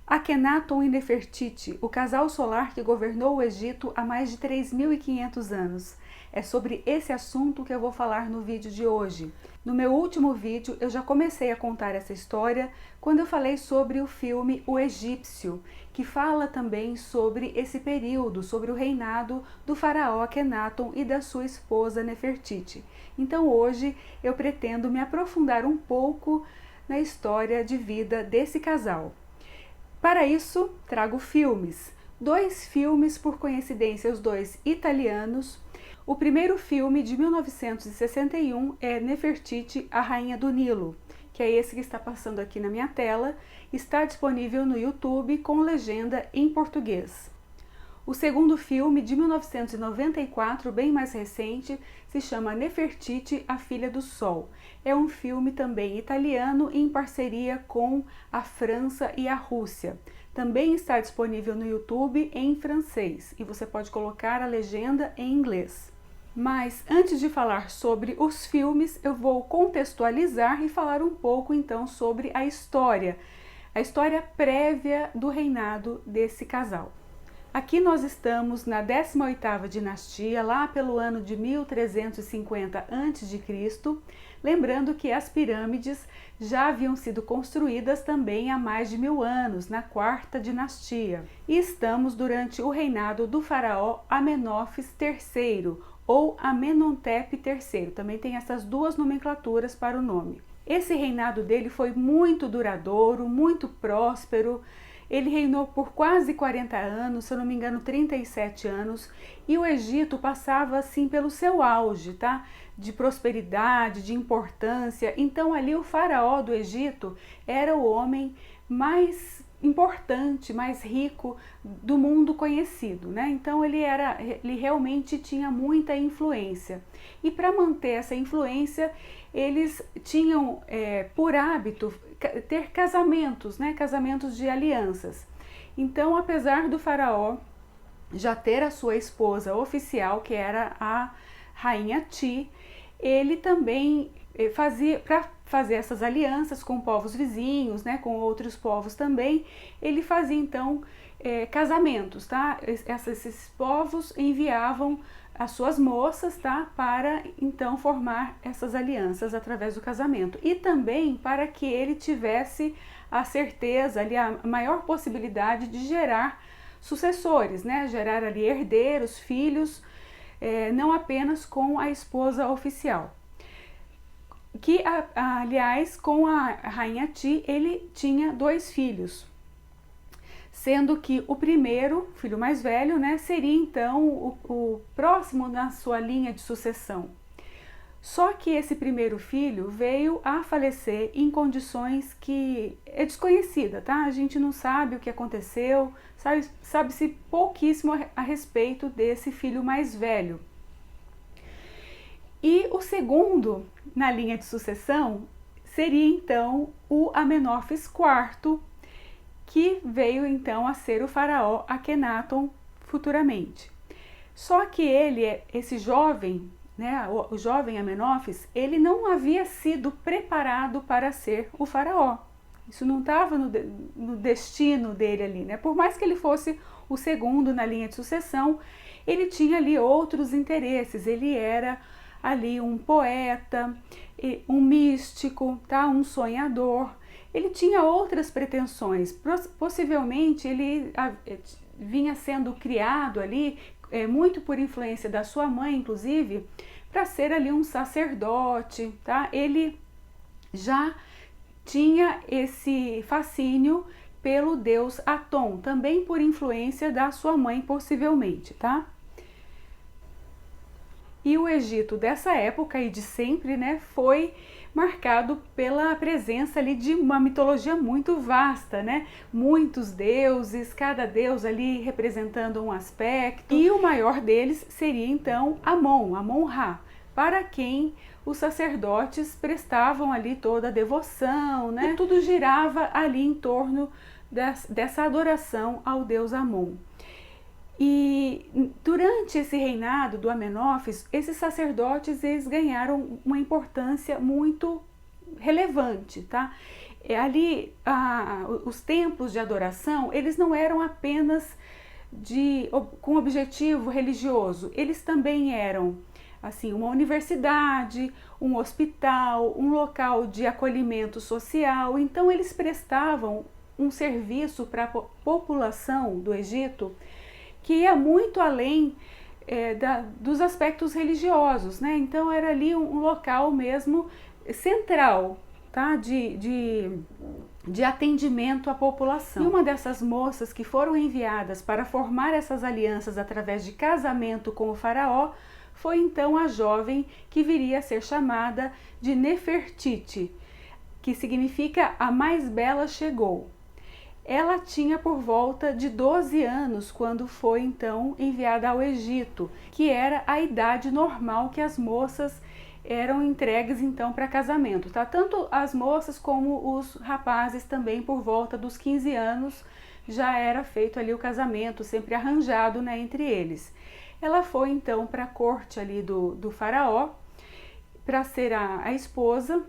Akhenaton e Nefertiti, o casal solar que governou o Egito há mais de 3.500 anos. É sobre esse assunto que eu vou falar no vídeo de hoje. No meu último vídeo eu já comecei a contar essa história quando eu falei sobre o filme O Egípcio, que fala também sobre esse período, sobre o reinado do faraó Akhenaton e da sua esposa Nefertiti. Então hoje eu pretendo me aprofundar um pouco na história de vida desse casal. Para isso, trago filmes. 2 filmes, por coincidência, os 2 italianos. O primeiro filme, de 1961, é Nefertiti, a Rainha do Nilo, que é esse que está passando aqui na minha tela. Está disponível no YouTube com legenda em português. O segundo filme, de 1994, bem mais recente, se chama Nefertiti, a Filha do Sol. É um filme também italiano em parceria com a França e a Rússia. Também está disponível no YouTube em francês e você pode colocar a legenda em inglês. Mas antes de falar sobre os filmes, eu vou contextualizar e falar um pouco então sobre a história prévia do reinado desse casal. Aqui nós estamos na 18ª dinastia, lá pelo ano de 1350 a.C., lembrando que as pirâmides já haviam sido construídas também há mais de 1000 anos, na 4ª dinastia. E estamos durante o reinado do faraó Amenófis III, ou Amenhotep III, também tem essas duas nomenclaturas para o nome. Esse reinado dele foi muito duradouro, muito próspero. Ele reinou por quase 40 anos, se eu não me engano 37 anos, e o Egito passava assim pelo seu auge, tá? De prosperidade, de importância. Então ali o faraó do Egito era o homem mais importante, mais rico do mundo conhecido, né? Então ele realmente tinha muita influência. E para manter essa influência, eles tinham por hábito ter casamentos, né? Casamentos de alianças. Então, apesar do faraó já ter a sua esposa oficial, que era a rainha Ti, ele também para fazer essas alianças com povos vizinhos, né, com outros povos também, ele fazia então casamentos, tá? Esses povos enviavam as suas moças, tá, para então formar essas alianças através do casamento, e também para que ele tivesse a certeza ali, a maior possibilidade de gerar sucessores, né, gerar ali herdeiros, filhos, não apenas com a esposa oficial. Que, aliás, com a rainha Ti, ele tinha 2 filhos, sendo que o primeiro, filho mais velho, né, seria então o próximo na sua linha de sucessão. Só que esse primeiro filho veio a falecer em condições que é desconhecida, tá? A gente não sabe o que aconteceu, sabe-se pouquíssimo a respeito desse filho mais velho. E o segundo na linha de sucessão seria então o Amenófis IV, que veio então a ser o faraó Akhenaton futuramente. Só que esse jovem, né, o jovem Amenófis, ele não havia sido preparado para ser o faraó. Isso não estava no destino dele ali, né? Por mais que ele fosse o segundo na linha de sucessão, ele tinha ali outros interesses. Ele era ali um poeta, um místico, tá? Um sonhador. Ele tinha outras pretensões. Possivelmente ele vinha sendo criado ali, muito por influência da sua mãe, inclusive, para ser ali um sacerdote, tá? Ele já tinha esse fascínio pelo deus Aton, também por influência da sua mãe, possivelmente, tá? E o Egito dessa época e de sempre, né, foi marcado pela presença ali de uma mitologia muito vasta, né? Muitos deuses, cada deus ali representando um aspecto. E o maior deles seria então Amon-Ra, para quem os sacerdotes prestavam ali toda a devoção, né? E tudo girava ali em torno dessa adoração ao deus Amon. E durante esse reinado do Amenófis, esses sacerdotes eles ganharam uma importância muito relevante, tá? Ali os templos de adoração, eles não eram apenas com objetivo religioso, eles também eram assim uma universidade, um hospital, um local de acolhimento social. Então eles prestavam um serviço para a população do Egito que ia muito além dos aspectos religiosos, né? Então era ali um local mesmo central, tá? de atendimento à população. E uma dessas moças que foram enviadas para formar essas alianças através de casamento com o faraó foi então a jovem que viria a ser chamada de Nefertiti, que significa a mais bela chegou. Ela tinha por volta de 12 anos quando foi então enviada ao Egito, que era a idade normal que as moças eram entregues então para casamento, tá? Tanto as moças como os rapazes também por volta dos 15 anos já era feito ali o casamento, sempre arranjado, né, entre eles. Ela foi então para a corte ali do faraó para ser a esposa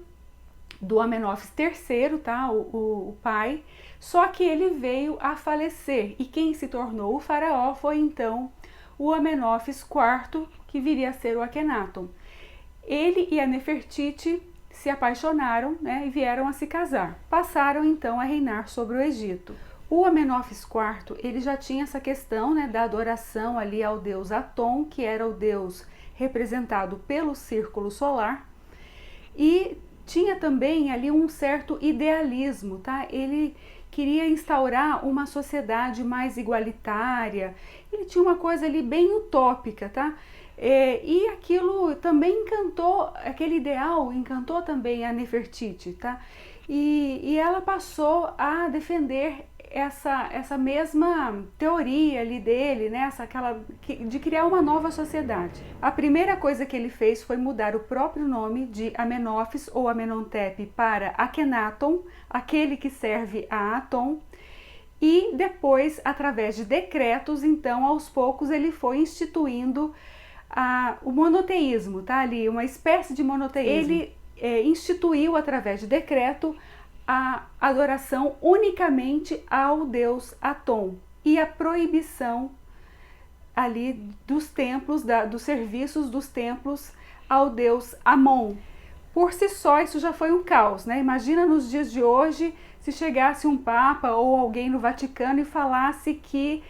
do Amenófis III, tá? O pai, só que ele veio a falecer e quem se tornou o faraó foi então o Amenófis IV, que viria a ser o Akhenaton. Ele e a Nefertiti se apaixonaram, né, e vieram a se casar. Passaram então a reinar sobre o Egito. O Amenófis IV, ele já tinha essa questão, né, da adoração ali ao deus Aton, que era o deus representado pelo círculo solar, e tinha também ali um certo idealismo, tá? Ele queria instaurar uma sociedade mais igualitária, ele tinha uma coisa ali bem utópica, tá? E aquilo também encantou, aquele ideal encantou também a Nefertiti, tá? E ela passou a defender essa mesma teoria ali dele, né? De criar uma nova sociedade. A primeira coisa que ele fez foi mudar o próprio nome de Amenófis ou Amenhotep para Akhenaton, aquele que serve a Aton, e depois, através de decretos, então, aos poucos, ele foi instituindo o monoteísmo, tá? Ali, uma espécie de monoteísmo. Ele instituiu, através de decreto, a adoração unicamente ao deus Aton e a proibição ali dos templos, dos serviços dos templos ao deus Amon. Por si só, isso já foi um caos, né? Imagina nos dias de hoje se chegasse um papa ou alguém no Vaticano e falasse que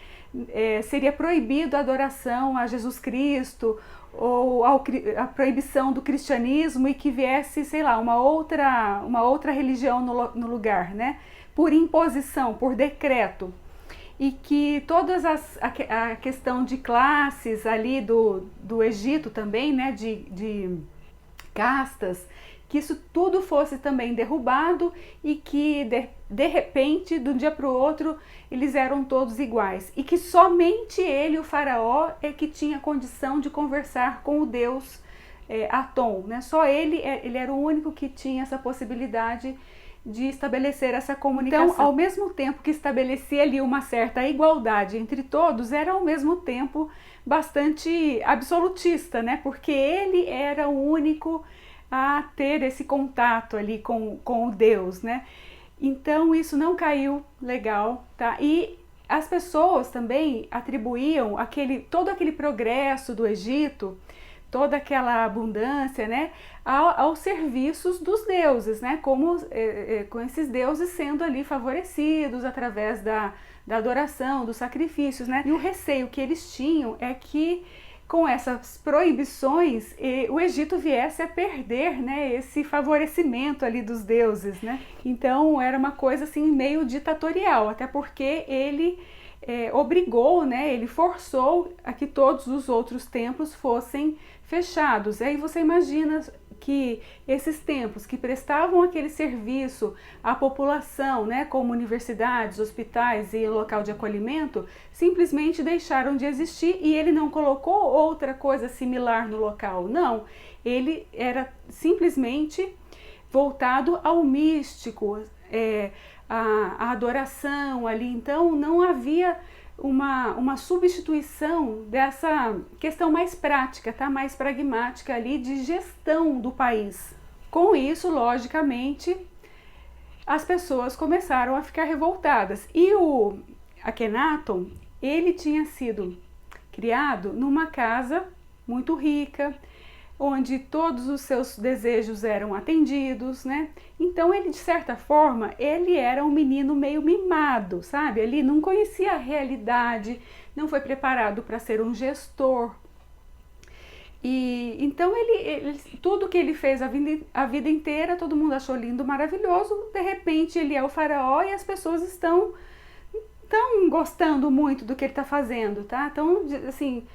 seria proibido a adoração a Jesus Cristo ou a proibição do cristianismo e que viesse, sei lá, uma outra religião no lugar, né? Por imposição, por decreto. E que todas a questão de classes ali do Egito também, né? De castas, que isso tudo fosse também derrubado e que de repente, de um dia para o outro, eles eram todos iguais. E que somente ele, o faraó, é que tinha condição de conversar com o deus Aton, né? Só ele era o único que tinha essa possibilidade de estabelecer essa comunicação. Então, ao mesmo tempo que estabelecia ali uma certa igualdade entre todos, era ao mesmo tempo bastante absolutista, né? Porque ele era o único a ter esse contato ali com o Deus, né? Então isso não caiu legal, tá? E as pessoas também atribuíam todo aquele progresso do Egito, toda aquela abundância, né, aos serviços dos deuses, né? Como com esses deuses sendo ali favorecidos através da adoração, dos sacrifícios, né? E o receio que eles tinham é que com essas proibições, o Egito viesse a perder, né, esse favorecimento ali dos deuses, né? Então era uma coisa assim meio ditatorial, até porque ele obrigou, né, ele forçou a que todos os outros templos fossem fechados. Aí você imagina que esses templos que prestavam aquele serviço à população, né, como universidades, hospitais e local de acolhimento, simplesmente deixaram de existir e ele não colocou outra coisa similar no local. Não, ele era simplesmente voltado ao místico, a adoração ali. Então não havia uma substituição dessa questão mais prática, tá? Mais pragmática ali de gestão do país. Com isso, logicamente, as pessoas começaram a ficar revoltadas. E o Akhenaton, ele tinha sido criado numa casa muito rica, onde todos os seus desejos eram atendidos, né? Então ele, de certa forma, ele era um menino meio mimado, sabe? Ele não conhecia a realidade, não foi preparado para ser um gestor. E então tudo que ele fez a vida inteira, todo mundo achou lindo, maravilhoso. De repente ele é o faraó e as pessoas estão gostando muito do que ele está fazendo, tá? Então, assim,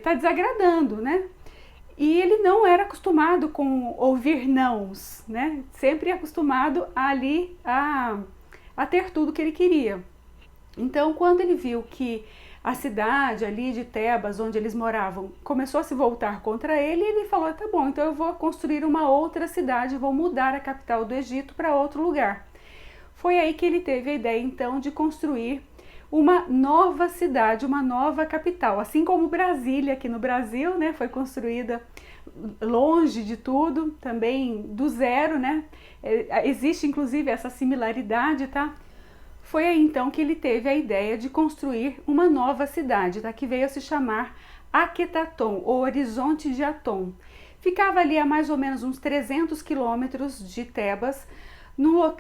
tá desagradando, né? E ele não era acostumado com ouvir nãos, né? Sempre acostumado ali a ter tudo que ele queria. Então, quando ele viu que a cidade ali de Tebas, onde eles moravam, começou a se voltar contra ele, ele falou, tá bom, então eu vou construir uma outra cidade, vou mudar a capital do Egito para outro lugar. Foi aí que ele teve a ideia, então, de construir uma nova cidade, uma nova capital. Assim como Brasília, aqui no Brasil, né, foi construída longe de tudo, também do zero, né? Existe, inclusive, essa similaridade, tá? Foi aí, então, que ele teve a ideia de construir uma nova cidade, tá? Que veio a se chamar Akhetaton, ou Horizonte de Aton. Ficava ali a mais ou menos uns 300 quilômetros de Tebas,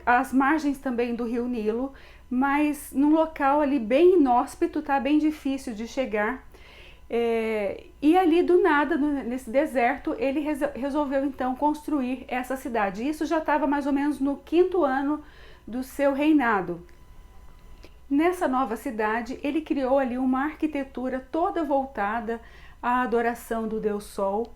às margens também do rio Nilo, mas num local ali bem inóspito, tá? Bem difícil de chegar. E ali do nada, nesse deserto, ele resolveu então construir essa cidade. Isso já estava mais ou menos no 5º ano do seu reinado. Nessa nova cidade, ele criou ali uma arquitetura toda voltada à adoração do Deus Sol.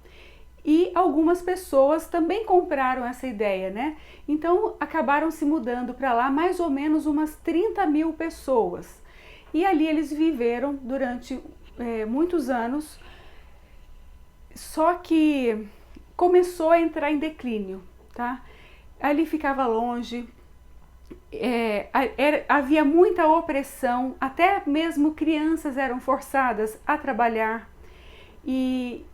E algumas pessoas também compraram essa ideia, né? Então acabaram se mudando para lá mais ou menos umas 30.000 pessoas. E ali eles viveram durante muitos anos, só que começou a entrar em declínio, tá? Ali ficava longe, havia muita opressão, até mesmo crianças eram forçadas a trabalhar. E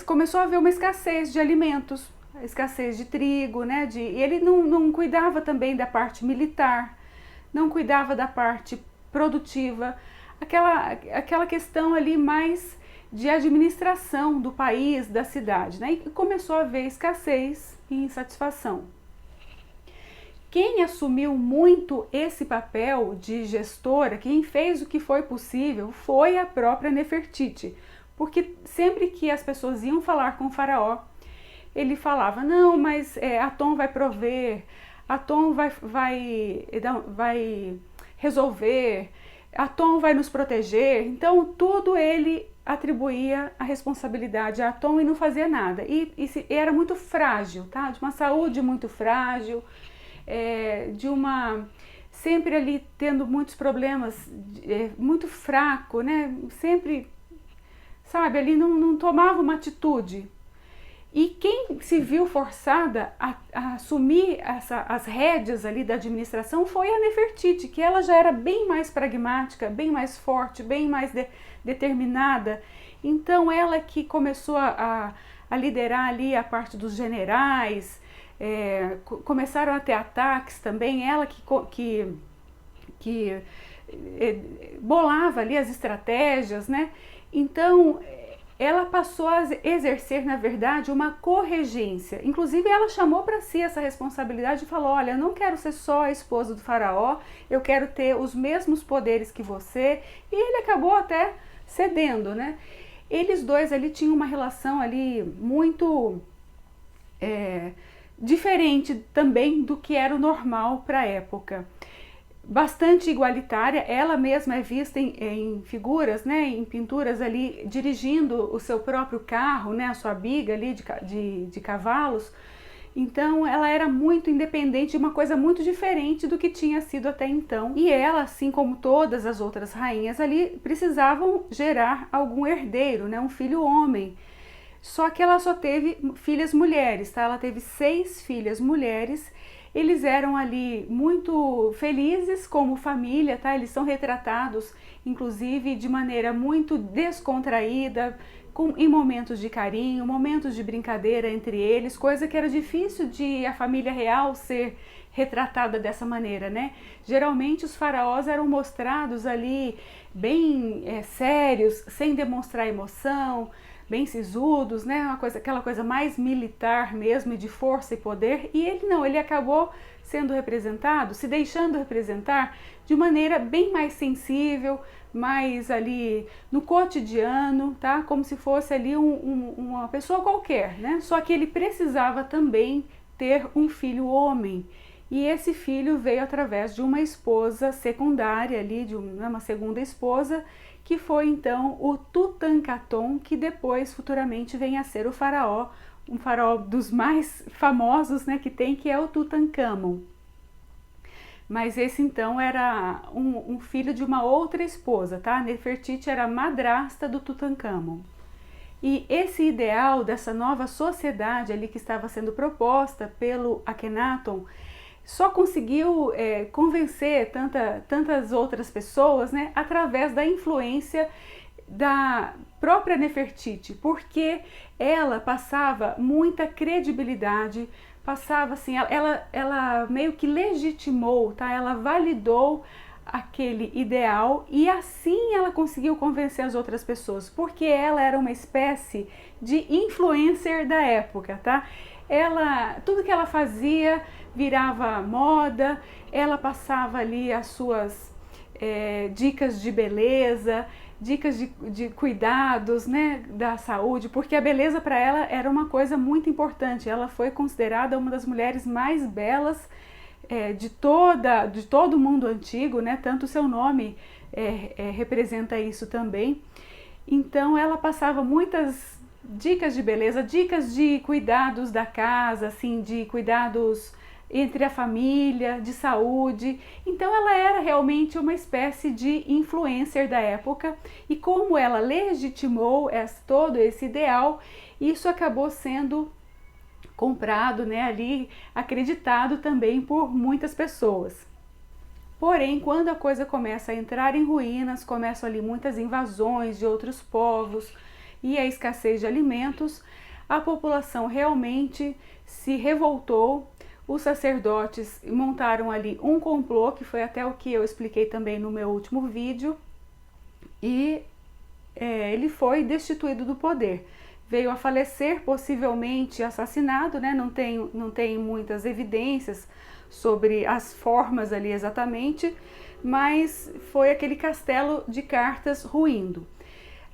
começou a haver uma escassez de alimentos, escassez de trigo, né? E ele não cuidava também da parte militar, não cuidava da parte produtiva, aquela questão ali mais de administração do país, da cidade, né? E começou a haver escassez e insatisfação. Quem assumiu muito esse papel de gestora, quem fez o que foi possível, foi a própria Nefertiti. Porque sempre que as pessoas iam falar com o faraó, ele falava, não, mas Aton vai prover, Aton vai resolver, Aton vai nos proteger. Então tudo ele atribuía a responsabilidade a Aton e não fazia nada. E era muito frágil, tá? De uma saúde muito frágil, sempre ali tendo muitos problemas, muito fraco, né? Sempre, sabe, ali não tomava uma atitude. E quem se viu forçada a assumir as rédeas ali da administração foi a Nefertiti, que ela já era bem mais pragmática, bem mais forte, bem mais determinada. Então ela que começou a liderar ali a parte dos generais, começaram a ter ataques também, ela que bolava ali as estratégias, né? Então ela passou a exercer, na verdade, uma corregência. Inclusive, ela chamou para si essa responsabilidade e falou, olha, eu não quero ser só a esposa do faraó, eu quero ter os mesmos poderes que você. E ele acabou até cedendo, né? Eles dois ali tinham uma relação ali muito diferente também do que era o normal para a época. Bastante igualitária, ela mesma é vista em figuras, né, em pinturas ali, dirigindo o seu próprio carro, né, a sua biga ali de cavalos. Então ela era muito independente, uma coisa muito diferente do que tinha sido até então. E ela, assim como todas as outras rainhas ali, precisavam gerar algum herdeiro, né, um filho homem. Só que ela só teve filhas mulheres, tá? Ela teve 6 filhas mulheres. eles eram ali muito felizes como família, tá? Eles são retratados, inclusive, de maneira muito descontraída, em momentos de carinho, momentos de brincadeira entre eles, coisa que era difícil de a família real ser retratada dessa maneira, né? Geralmente os faraós eram mostrados ali bem sérios, sem demonstrar emoção, bem sisudos, né? Aquela coisa mais militar mesmo, de força e poder. E ele não, ele acabou sendo representado, se deixando representar de maneira bem mais sensível, mais ali no cotidiano, tá? Como se fosse ali uma pessoa qualquer, né? Só que ele precisava também ter um filho homem. E esse filho veio através de uma esposa secundária ali, de uma segunda esposa, que foi então o Tutankhaton, que depois futuramente vem a ser o faraó, um faraó dos mais famosos, né, que tem, que é o Tutankhamon. Mas esse então era um filho de uma outra esposa, tá? Nefertiti era a madrasta do Tutankhamon. E esse ideal dessa nova sociedade ali que estava sendo proposta pelo Akhenaton só conseguiu convencer tantas outras pessoas, né, através da influência da própria Nefertiti, porque ela passava muita credibilidade, passava assim, ela meio que legitimou, tá? Ela validou aquele ideal e assim ela conseguiu convencer as outras pessoas, porque ela era uma espécie de influencer da época, tá? Tudo que ela fazia virava moda, ela passava ali as suas dicas de beleza, dicas de cuidados, né, da saúde, porque a beleza para ela era uma coisa muito importante. Ela foi considerada uma das mulheres mais belas de todo o mundo antigo, né? Tanto o seu nome representa isso também. Então ela passava muitas dicas de beleza, dicas de cuidados da casa, assim, de cuidados entre a família, de saúde. Então ela era realmente uma espécie de influencer da época, e como ela legitimou todo esse ideal, isso acabou sendo comprado, né, ali, acreditado também por muitas pessoas. Porém, quando a coisa começa a entrar em ruínas, começam ali muitas invasões de outros povos e a escassez de alimentos, a população realmente se revoltou. Os sacerdotes montaram ali um complô, que foi até o que eu expliquei também no meu último vídeo, e ele foi destituído do poder. Veio a falecer, possivelmente assassinado, né? Não tem muitas evidências sobre as formas ali exatamente, mas foi aquele castelo de cartas ruindo.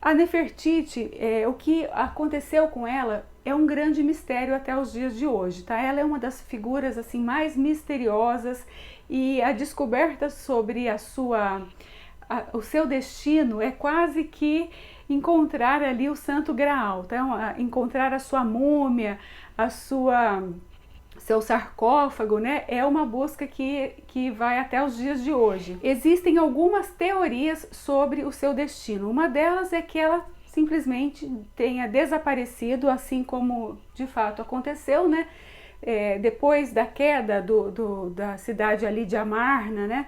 A Nefertiti, o que aconteceu com ela é um grande mistério até os dias de hoje, tá? Ela é uma das figuras assim mais misteriosas, e a descoberta sobre o seu destino é quase que encontrar ali o Santo Graal, tá? Encontrar a sua múmia, seu sarcófago, né? É uma busca que vai até os dias de hoje. Existem algumas teorias sobre o seu destino. Uma delas é que ela simplesmente tenha desaparecido, assim como de fato aconteceu, né? Depois da queda da cidade ali de Amarna, né?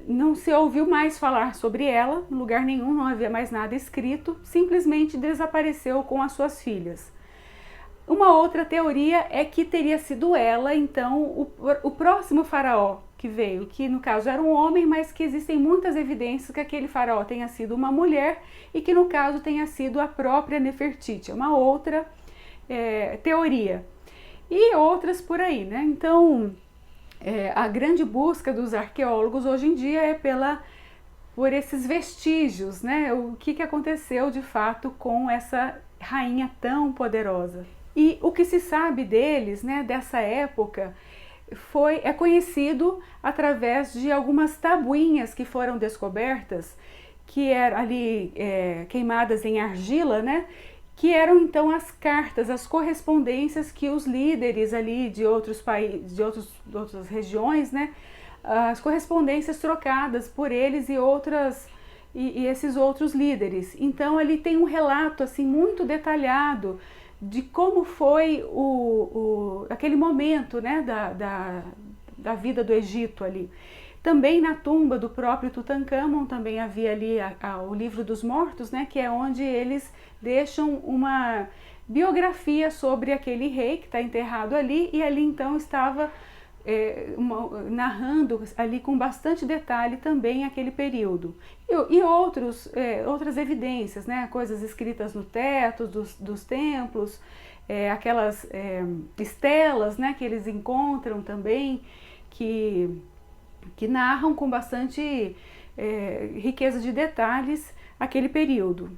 Não se ouviu mais falar sobre ela, em lugar nenhum, não havia mais nada escrito, simplesmente desapareceu com as suas filhas. Uma outra teoria é que teria sido ela, então, o próximo faraó que veio, que no caso era um homem, mas que existem muitas evidências que aquele faraó tenha sido uma mulher e que no caso tenha sido a própria Nefertiti. É uma outra teoria. E outras por aí, né? Então, a grande busca dos arqueólogos hoje em dia é por esses vestígios, né? O que aconteceu de fato com essa rainha tão poderosa. E o que se sabe deles, né, dessa época, é conhecido através de algumas tabuinhas que foram descobertas, que eram ali queimadas em argila, né? Que eram então as cartas, as correspondências que os líderes ali de outros países, de outras regiões, né? As correspondências trocadas por eles e esses outros líderes. Então ali tem um relato assim muito detalhado de como foi aquele momento, né, da vida do Egito ali. Também na tumba do próprio Tutancâmon também havia ali o livro dos mortos, né, que é onde eles deixam uma biografia sobre aquele rei que está enterrado ali, e ali então estava narrando ali com bastante detalhe também aquele período. E outras evidências, né, coisas escritas no teto dos templos, aquelas estelas, né, que eles encontram também, que narram com bastante riqueza de detalhes aquele período.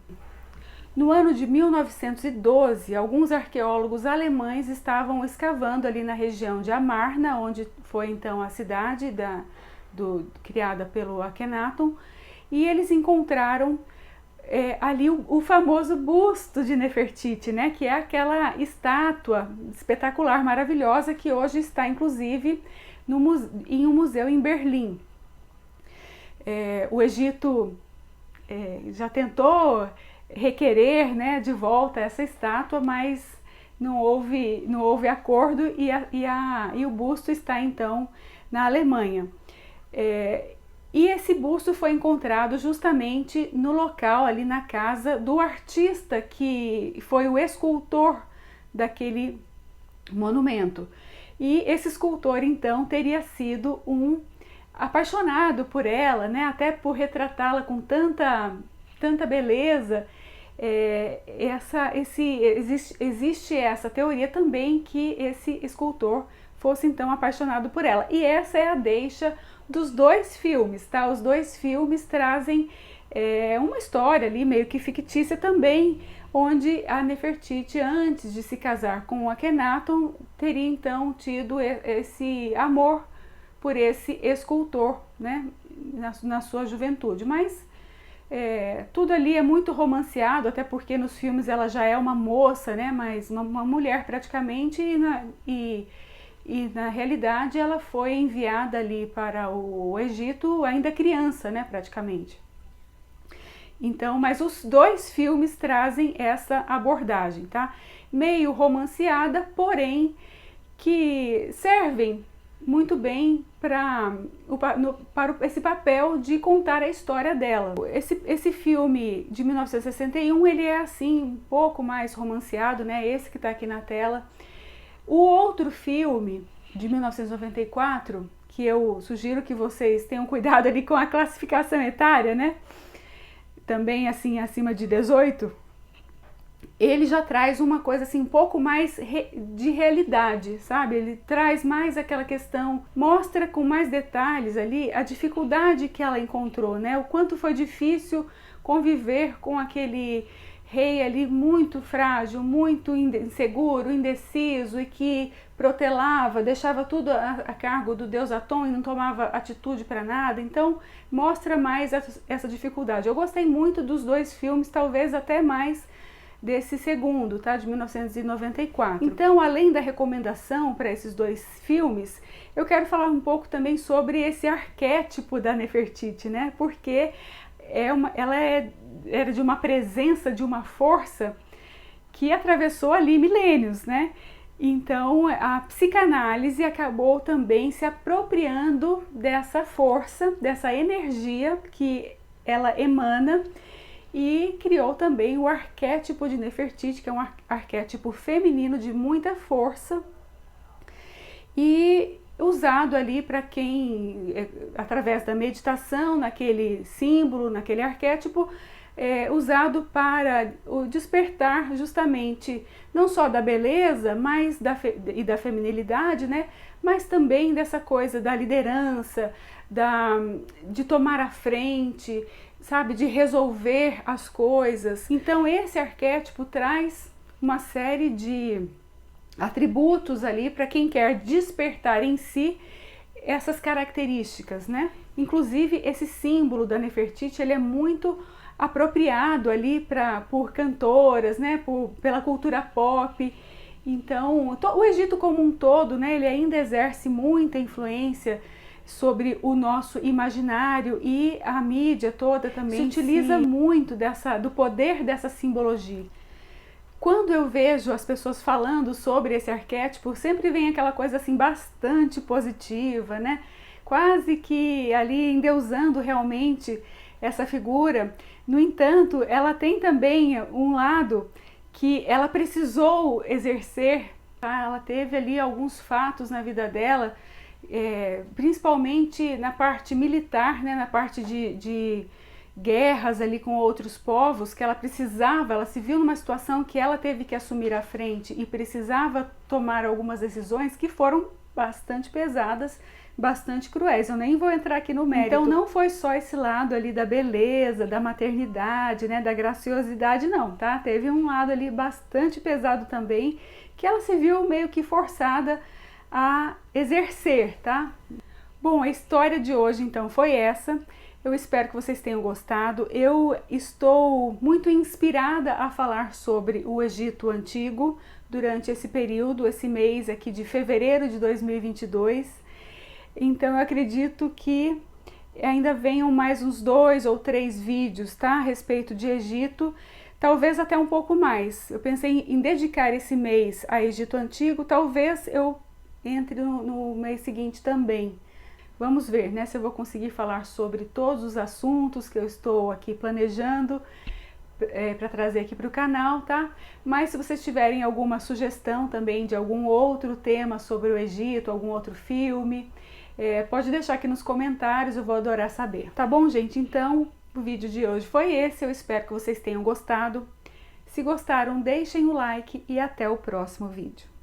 No ano de 1912, alguns arqueólogos alemães estavam escavando ali na região de Amarna, onde foi então a cidade criada pelo Akhenaton, e eles encontraram ali o famoso busto de Nefertiti, né, que é aquela estátua espetacular, maravilhosa, que hoje está inclusive em um museu em Berlim. O Egito já tentou requerer, né, de volta essa estátua, mas não houve acordo, e o busto está então na Alemanha. E esse busto foi encontrado justamente no local, ali na casa do artista que foi o escultor daquele monumento. E esse escultor então teria sido um apaixonado por ela, né, até por retratá-la com tanta beleza. Existe essa teoria também que esse escultor fosse então apaixonado por ela. E essa é a deixa dos dois filmes, tá? Os dois filmes trazem uma história ali meio que fictícia também, onde a Nefertiti, antes de se casar com o Akhenaton, teria então tido esse amor por esse escultor, né, na sua juventude. Mas tudo ali é muito romanceado, até porque nos filmes ela já é uma moça, né, mas uma mulher praticamente, e na realidade ela foi enviada ali para o Egito ainda criança, né, praticamente. Então, mas os dois filmes trazem essa abordagem, tá? Meio romanceada, porém que servem muito bem para esse papel de contar a história dela. Esse filme de 1961, ele é assim um pouco mais romanceado, né? Esse que está aqui na tela. O outro filme de 1994, que eu sugiro que vocês tenham cuidado ali com a classificação etária, né? Também assim acima de 18, ele já traz uma coisa assim um pouco mais de realidade, sabe? Ele traz mais aquela questão, mostra com mais detalhes ali a dificuldade que ela encontrou, né? O quanto foi difícil conviver com aquele rei ali muito frágil, muito inseguro, indeciso, e que protelava, deixava tudo a cargo do deus Aton e não tomava atitude para nada. Então mostra mais essa dificuldade. Eu gostei muito dos dois filmes, talvez até mais desse segundo, tá, de 1994. Então, além da recomendação para esses dois filmes, eu quero falar um pouco também sobre esse arquétipo da Nefertiti, né? Porque ela era de uma presença, de uma força que atravessou ali milênios, né? Então a psicanálise acabou também se apropriando dessa força, dessa energia que ela emana, e criou também o arquétipo de Nefertiti, que é um arquétipo feminino de muita força, e usado ali para quem, através da meditação, naquele símbolo, naquele arquétipo, usado para o despertar justamente não só da beleza, mas e da feminilidade, né? Mas também dessa coisa da liderança, de tomar a frente, sabe? De resolver as coisas. Então esse arquétipo traz uma série de atributos ali para quem quer despertar em si essas características, né? Inclusive esse símbolo da Nefertiti, ele é muito apropriado ali por cantoras, né? Pela cultura pop. Então o Egito como um todo, né? Ele ainda exerce muita influência sobre o nosso imaginário, e a mídia toda também se utiliza muito do poder dessa simbologia. Quando eu vejo as pessoas falando sobre esse arquétipo, sempre vem aquela coisa assim bastante positiva, né? Quase que ali endeusando realmente essa figura. No entanto, ela tem também um lado que ela precisou exercer, tá? Ela teve ali alguns fatos na vida dela, principalmente na parte militar, né? Na parte de guerras ali com outros povos, que ela precisava, ela se viu numa situação que ela teve que assumir à frente e precisava tomar algumas decisões que foram bastante pesadas, bastante cruéis. Eu nem vou entrar aqui no mérito. Então não foi só esse lado ali da beleza, da maternidade, né, da graciosidade, não, tá? Teve um lado ali bastante pesado também, que ela se viu meio que forçada a exercer, tá? Bom, a história de hoje então foi essa. Eu espero que vocês tenham gostado. Eu estou muito inspirada a falar sobre o Egito Antigo durante esse período, esse mês aqui de fevereiro de 2022. Então eu acredito que ainda venham mais uns 2 ou 3 vídeos, tá? A respeito de Egito, talvez até um pouco mais. Eu pensei em dedicar esse mês a Egito Antigo, talvez eu entre no mês seguinte também. Vamos ver, né, se eu vou conseguir falar sobre todos os assuntos que eu estou aqui planejando para trazer aqui para o canal, tá? Mas se vocês tiverem alguma sugestão também de algum outro tema sobre o Egito, algum outro filme, pode deixar aqui nos comentários, eu vou adorar saber. Tá bom, gente? Então, o vídeo de hoje foi esse, eu espero que vocês tenham gostado. Se gostaram, deixem o like e até o próximo vídeo.